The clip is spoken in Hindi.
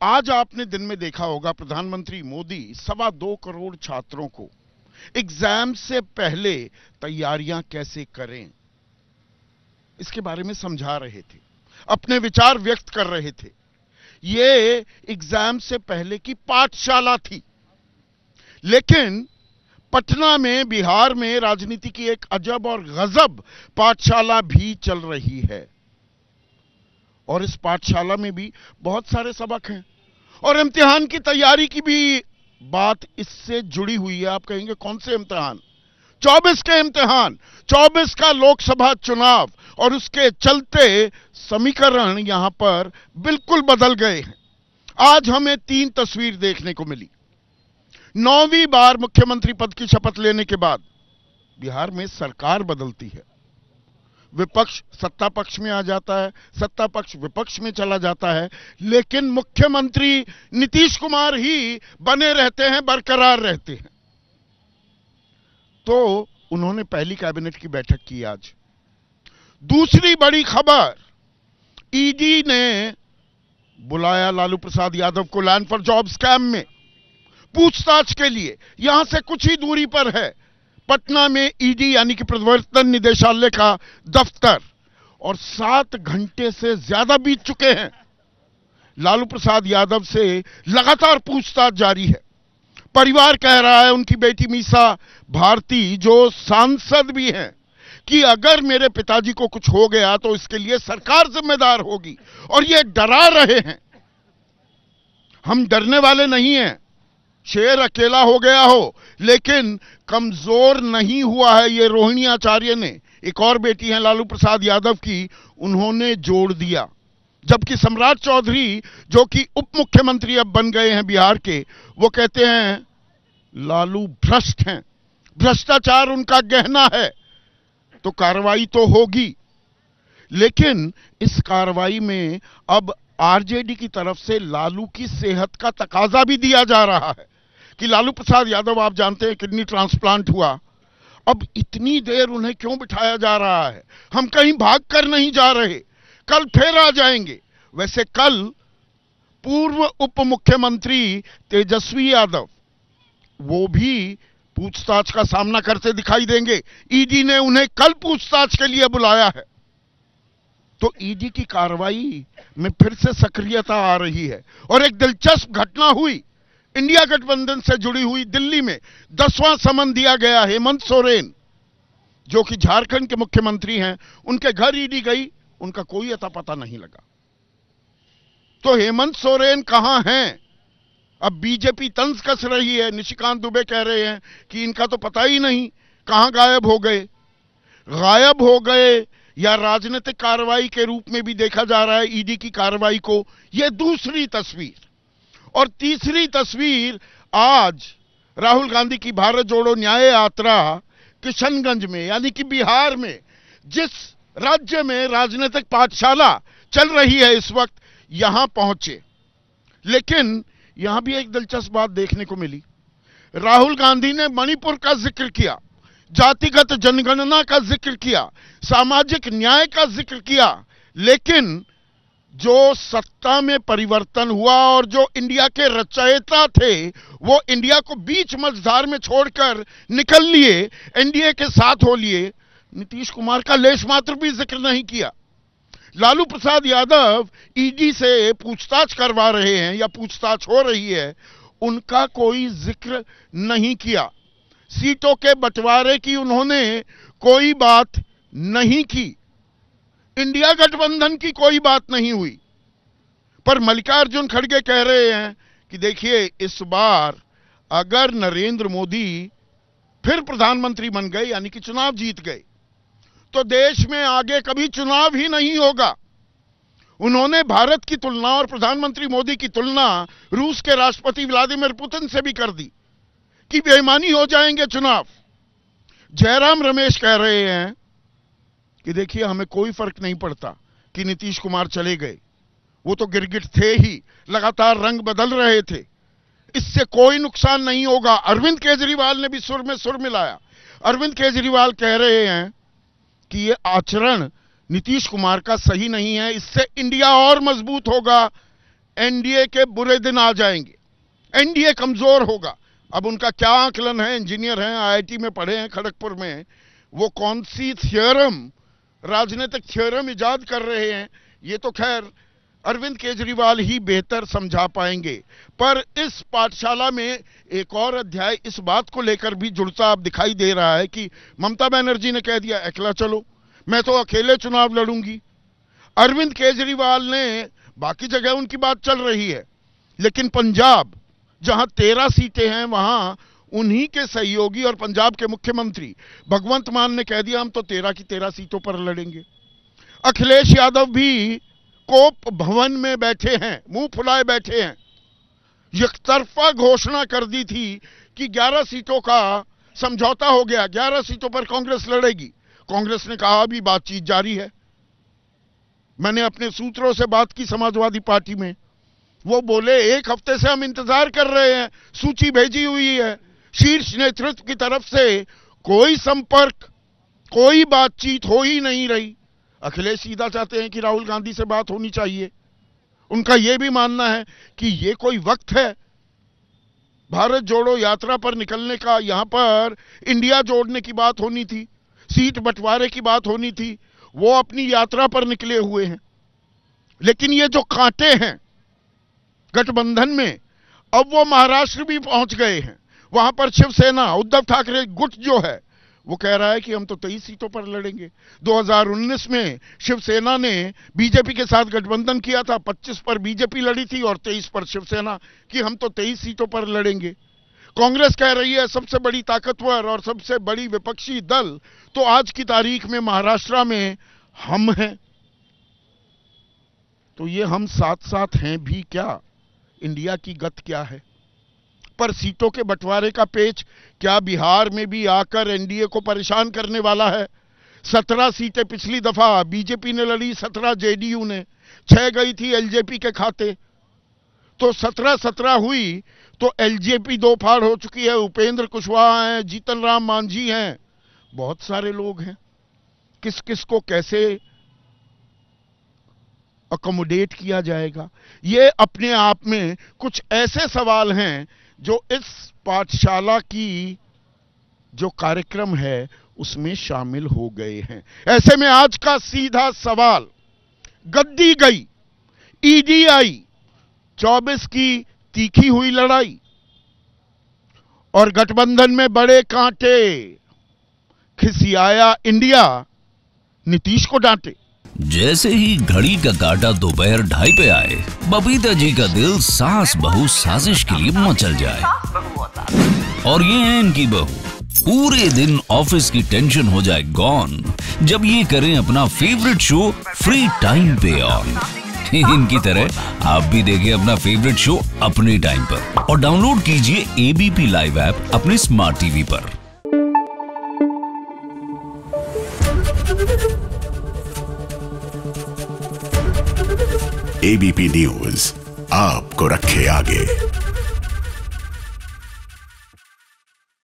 आज आपने दिन में देखा होगा प्रधानमंत्री मोदी 2.25 करोड़ छात्रों को एग्जाम से पहले तैयारियां कैसे करें इसके बारे में समझा रहे थे, अपने विचार व्यक्त कर रहे थे। ये एग्जाम से पहले की पाठशाला थी, लेकिन पटना में, बिहार में राजनीति की एक अजब और गजब पाठशाला भी चल रही है। और इस पाठशाला में भी बहुत सारे सबक हैं और इम्तिहान की तैयारी की भी बात इससे जुड़ी हुई है। आप कहेंगे कौन से इम्तिहान? 24 के इम्तिहान, 24 का लोकसभा चुनाव, और उसके चलते समीकरण यहां पर बिल्कुल बदल गए हैं। आज हमें 3 तस्वीर देखने को मिली। 9वीं बार मुख्यमंत्री पद की शपथ लेने के बाद बिहार में सरकार बदलती है, विपक्ष सत्ता पक्ष में आ जाता है, सत्ता पक्ष विपक्ष में चला जाता है, लेकिन मुख्यमंत्री नीतीश कुमार ही बने रहते हैं, बरकरार रहते हैं। तो उन्होंने पहली कैबिनेट की बैठक की आज। दूसरी बड़ी खबर, ईडी ने बुलाया लालू प्रसाद यादव को लैंड फॉर जॉब स्कैम में पूछताछ के लिए। यहां से कुछ ही दूरी पर है पटना में ईडी यानी कि प्रवर्तन निदेशालय का दफ्तर, और 7 घंटे से ज्यादा बीत चुके हैं। लालू प्रसाद यादव से लगातार पूछताछ जारी है। परिवार कह रहा है, उनकी बेटी मीसा भारती जो सांसद भी हैं, कि अगर मेरे पिताजी को कुछ हो गया तो इसके लिए सरकार जिम्मेदार होगी, और ये डरा रहे हैं। हम डरने वाले नहीं हैं, शेर अकेला हो गया हो लेकिन कमजोर नहीं हुआ है, ये रोहिणी आचार्य ने, एक और बेटी है लालू प्रसाद यादव की, उन्होंने जोड़ दिया। जबकि सम्राट चौधरी जो कि उप मुख्यमंत्री अब बन गए हैं बिहार के, वो कहते हैं लालू भ्रष्ट हैं, भ्रष्टाचार उनका गहना है, तो कार्रवाई तो होगी। लेकिन इस कार्रवाई में अब आरजेडी की तरफ से लालू की सेहत का तकाजा भी दिया जा रहा है कि लालू प्रसाद यादव, आप जानते हैं किडनी ट्रांसप्लांट हुआ, अब इतनी देर उन्हें क्यों बिठाया जा रहा है? हम कहीं भाग कर नहीं जा रहे, कल फिर आ जाएंगे। वैसे कल पूर्व उप मुख्यमंत्री तेजस्वी यादव वो भी पूछताछ का सामना करते दिखाई देंगे। ईडी ने उन्हें कल पूछताछ के लिए बुलाया है। तो ईडी की कार्रवाई में फिर से सक्रियता आ रही है। और एक दिलचस्प घटना हुई, इंडिया गठबंधन से जुड़ी हुई। दिल्ली में 10वां समन दिया गया। हेमंत सोरेन जो कि झारखंड के मुख्यमंत्री हैं, उनके घर ईडी गई, उनका कोई अता पता नहीं लगा। तो हेमंत सोरेन कहां हैं? अब बीजेपी तंज कस रही है। निशिकांत दुबे कह रहे हैं कि इनका तो पता ही नहीं, कहां गायब हो गए। गायब हो गए या राजनीतिक कार्रवाई के रूप में भी देखा जा रहा है ईडी की कार्रवाई को। यह दूसरी तस्वीर। और तीसरी तस्वीर, आज राहुल गांधी की भारत जोड़ो न्याय यात्रा किशनगंज में यानी कि बिहार में, जिस राज्य में राजनीतिक पाठशाला चल रही है इस वक्त, यहां पहुंचे। लेकिन यहां भी एक दिलचस्प बात देखने को मिली। राहुल गांधी ने मणिपुर का जिक्र किया, जातिगत जनगणना का जिक्र किया, सामाजिक न्याय का जिक्र किया, लेकिन जो सत्ता में परिवर्तन हुआ और जो इंडिया के रचयिता थे वो इंडिया को बीच मझधार में छोड़कर निकल लिए, एनडीए के साथ हो लिए। नीतीश कुमार का लेश मात्र भी जिक्र नहीं किया। लालू प्रसाद यादव ईडी से पूछताछ करवा रहे हैं या पूछताछ हो रही है, उनका कोई जिक्र नहीं किया। सीटों के बंटवारे की उन्होंने कोई बात नहीं की। इंडिया गठबंधन की कोई बात नहीं हुई। पर मल्लिकार्जुन खड़गे कह रहे हैं कि देखिए, इस बार अगर नरेंद्र मोदी फिर प्रधानमंत्री बन गए यानी कि चुनाव जीत गए, तो देश में आगे कभी चुनाव ही नहीं होगा। उन्होंने भारत की तुलना और प्रधानमंत्री मोदी की तुलना रूस के राष्ट्रपति व्लादिमीर पुतिन से भी कर दी कि बेईमानी हो जाएंगे चुनाव। जयराम रमेश कह रहे हैं कि देखिए, हमें कोई फर्क नहीं पड़ता कि नीतीश कुमार चले गए, वो तो गिरगिट थे ही, लगातार रंग बदल रहे थे, इससे कोई नुकसान नहीं होगा। अरविंद केजरीवाल ने भी सुर में सुर मिलाया। अरविंद केजरीवाल कह रहे हैं कि ये आचरण नीतीश कुमार का सही नहीं है, इससे इंडिया और मजबूत होगा, एनडीए के बुरे दिन आ जाएंगे, एनडीए कमजोर होगा। अब उनका क्या आकलन है, इंजीनियर हैं, आईआईटी में पढ़े हैं खड़गपुर में, वो कौन सी थ्योरम, राजनीतिक थ्योरम इजाद कर रहे हैं, ये तो खैर अरविंद केजरीवाल ही बेहतर समझा पाएंगे। पर इस पाठशाला में एक और अध्याय इस बात को लेकर भी जुड़ता अब दिखाई दे रहा है कि ममता बनर्जी ने कह दिया अकेला चलो, मैं तो अकेले चुनाव लड़ूंगी। अरविंद केजरीवाल ने, बाकी जगह उनकी बात चल रही है, लेकिन पंजाब जहां 13 सीटें हैं वहां उन्हीं के सहयोगी और पंजाब के मुख्यमंत्री भगवंत मान ने कह दिया हम तो 13 की 13 सीटों पर लड़ेंगे। अखिलेश यादव भी कोप भवन में बैठे हैं, मुंह फुलाए बैठे हैं। एकतरफा घोषणा कर दी थी कि 11 सीटों का समझौता हो गया, 11 सीटों पर कांग्रेस लड़ेगी। कांग्रेस ने कहा अभी बातचीत जारी है। मैंने अपने सूत्रों से बात की समाजवादी पार्टी में, वो बोले 1 हफ्ते से हम इंतजार कर रहे हैं, सूची भेजी हुई है, शीर्ष नेतृत्व की तरफ से कोई संपर्क, कोई बातचीत हो ही नहीं रही। अखिलेश सीधा चाहते हैं कि राहुल गांधी से बात होनी चाहिए। उनका यह भी मानना है कि यह कोई वक्त है भारत जोड़ो यात्रा पर निकलने का, यहां पर इंडिया जोड़ने की बात होनी थी, सीट बंटवारे की बात होनी थी, वो अपनी यात्रा पर निकले हुए हैं। लेकिन ये जो कांटे हैं गठबंधन में, अब वो महाराष्ट्र भी पहुंच गए हैं। वहां पर शिवसेना, उद्धव ठाकरे गुट जो है, वो कह रहा है कि हम तो 23 सीटों पर लड़ेंगे। 2019 में शिवसेना ने बीजेपी के साथ गठबंधन किया था, 25 पर बीजेपी लड़ी थी और 23 पर शिवसेना, कि हम तो 23 सीटों पर लड़ेंगे। कांग्रेस कह रही है सबसे बड़ी ताकतवर और सबसे बड़ी विपक्षी दल तो आज की तारीख में महाराष्ट्र में हम हैं। तो ये हम साथ साथ हैं भी क्या, इंडिया की गत क्या है? पर सीटों के बंटवारे का पेच क्या बिहार में भी आकर एनडीए को परेशान करने वाला है? 17 सीटें पिछली दफा बीजेपी ने लड़ी, 17 जेडीयू ने, 6 गई थी एलजेपी के खाते, तो 17-17 हुई। तो एलजेपी 2 फाड़ हो चुकी है, उपेंद्र कुशवाहा हैं, जीतन राम मांझी हैं, बहुत सारे लोग हैं। किस किस को कैसे अकोमोडेट किया जाएगा, ये अपने आप में कुछ ऐसे सवाल हैं जो इस पाठशाला की जो कार्यक्रम है उसमें शामिल हो गए हैं। ऐसे में आज का सीधा सवाल, गद्दी गई, ईडी आई, 24 की तीखी हुई लड़ाई और गठबंधन में बड़े कांटे, खिसियाया इंडिया, नीतीश को डांटे। जैसे ही घड़ी का काटा दोपहर 2:30 पे आए, बबीता जी का दिल सास बहू साजिश के लिए मचल जाए। और ये है इनकी बहू, पूरे दिन ऑफिस की टेंशन हो जाए गॉन जब ये करें अपना फेवरेट शो फ्री टाइम पे ऑन। इनकी तरह आप भी देखें अपना फेवरेट शो अपने टाइम पर और डाउनलोड कीजिए एबीपी लाइव ऐप अपने स्मार्ट टीवी पर। एबीपी न्यूज आपको रखे आगे।